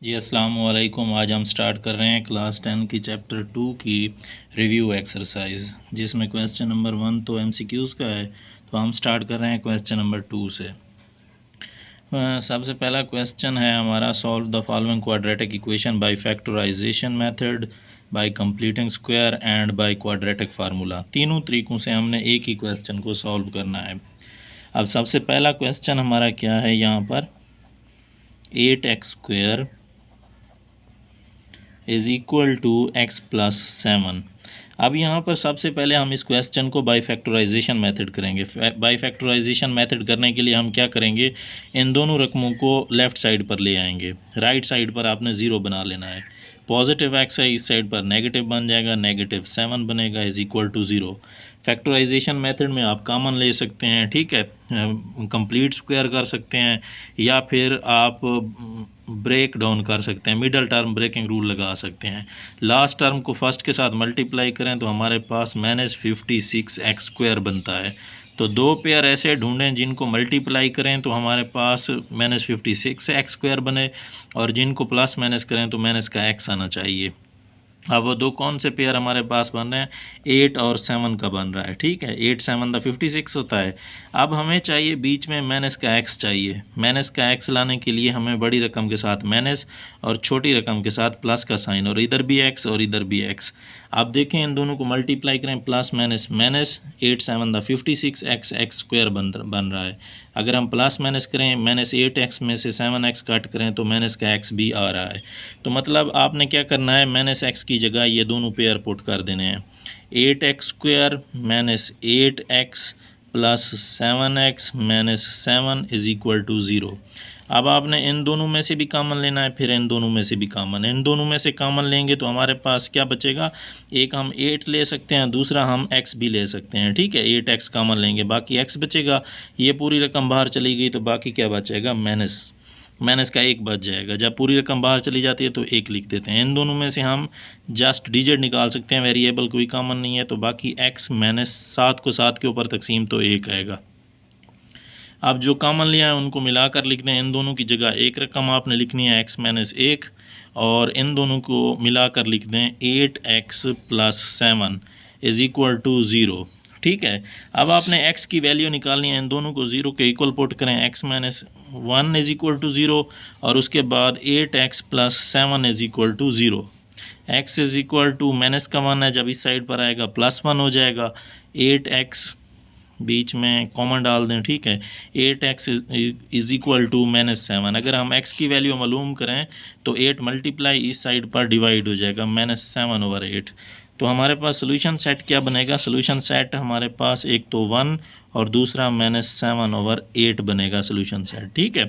जी अस्सलाम वालेकुम। आज हम स्टार्ट कर रहे हैं क्लास 10 की चैप्टर 2 की रिव्यू एक्सरसाइज, जिसमें क्वेश्चन नंबर 1 तो एमसीक्यूज़ का है। तो हम स्टार्ट कर रहे हैं क्वेश्चन नंबर 2 से। सबसे पहला क्वेश्चन है हमारा, solve the following quadratic equation by factorization method, by completing square and by quadratic formula. तीनों तरीक़ों से हमने एक ही क्वेश्चन को सॉल्व करना है। अब सबसे पहला क्वेश्चन हमारा क्या है यहाँ पर, 8x² is equal to x plus 7। अब यहाँ पर सबसे पहले हम इस क्वेश्चन को बाई फैक्टराइजेशन मेथड करेंगे। बाई फैक्टराइजेशन मेथड करने के लिए हम क्या करेंगे, इन दोनों रकमों को लेफ़्ट साइड पर ले आएंगे। राइट साइड पर आपने ज़ीरो बना लेना है। पॉजिटिव एक्स है, इस साइड पर नेगेटिव बन जाएगा, -7 बनेगा is equal to 0। Factorization method में आप कॉमन ले सकते हैं, ठीक है, कंप्लीट स्क्वायर कर सकते हैं, या फिर आप ब्रेक डाउन कर सकते हैं, मिडल टर्म ब्रेकिंग रूल लगा सकते हैं। लास्ट टर्म को फर्स्ट के साथ मल्टीप्लाई करें तो हमारे पास -56x² बनता है। तो दो पेयर ऐसे ढूंढें जिनको मल्टीप्लाई करें तो हमारे पास -56x² बने, और जिनको प्लस माइनस करें तो माइनस का x आना चाहिए। अब वो दो कौन से पेयर हमारे पास बन रहे हैं, 8 और 7 का बन रहा है, ठीक है। 8 7 द 56 होता है। अब हमें चाहिए बीच में माइनस का x चाहिए। माइनस का x लाने के लिए हमें बड़ी रकम के साथ माइनस और छोटी रकम के साथ प्लस का साइन, और इधर भी x और इधर भी x। आप देखें इन दोनों को मल्टीप्लाई करें, plus minus minus, 8 7 the 56 x बन रहा है। अगर हम प्लस माइनस करें, -8x में से 7x कट करें तो माइनस का x भी आ रहा है। तो मतलब आपने क्या करना है, -x की जगह ये दोनों पेयर पुट कर देने हैं। 8x² -8x plus 7x -7 is equal to 0। अब आपने इन दोनों में से भी कॉमन लेना है, फिर इन दोनों में से भी कॉमन। इन दोनों में से कॉमन लेंगे तो हमारे पास क्या बचेगा, एक हम 8 ले सकते हैं, दूसरा हम x भी ले सकते हैं, ठीक है। 8x कॉमन लेंगे, बाकी x बचेगा। ये पूरी रकम बाहर चली गई तो बाकी क्या बचेगा, माइनस का 1 बच जाएगा। जब पूरी रकम बाहर चली जाती है तो 1 लिख देते हैं। इन दोनों में से हम जस्ट डिजिट निकाल सकते हैं, वेरिएबल कोई कॉमन नहीं है, तो बाकी x -7 को 7 के ऊपर तकसीम तो 1 आएगा। अब जो कॉमन लिया है उनको मिलाकर लिख दें। इन दोनों की जगह एक रकम आपने लिखनी है x - 1, और इन दोनों को मिलाकर लिख दें 8x plus 7 is equal to 0, ठीक है। अब आपने x की वैल्यू निकालनी है, इन दोनों को 0 के इक्वल पुट करें, x - 1 इज़ इक्वल टू 0, और उसके बाद 8x plus 7 is equal to 0। x is equal to minus का 1 है, जब इस साइड पर आएगा +1 हो जाएगा। 8x बीच में कॉमन डाल दें, ठीक है। 8x is equal to -7। अगर हम x की वैल्यू मालूम करें तो 8 मल्टीप्लाई इस साइड पर डिवाइड हो जाएगा, -7/8। तो हमारे पास सोल्यूशन सेट क्या बनेगा, सोल्यूशन सेट हमारे पास एक तो 1 और दूसरा -7/8 बनेगा सोल्यूशन सेट, ठीक है।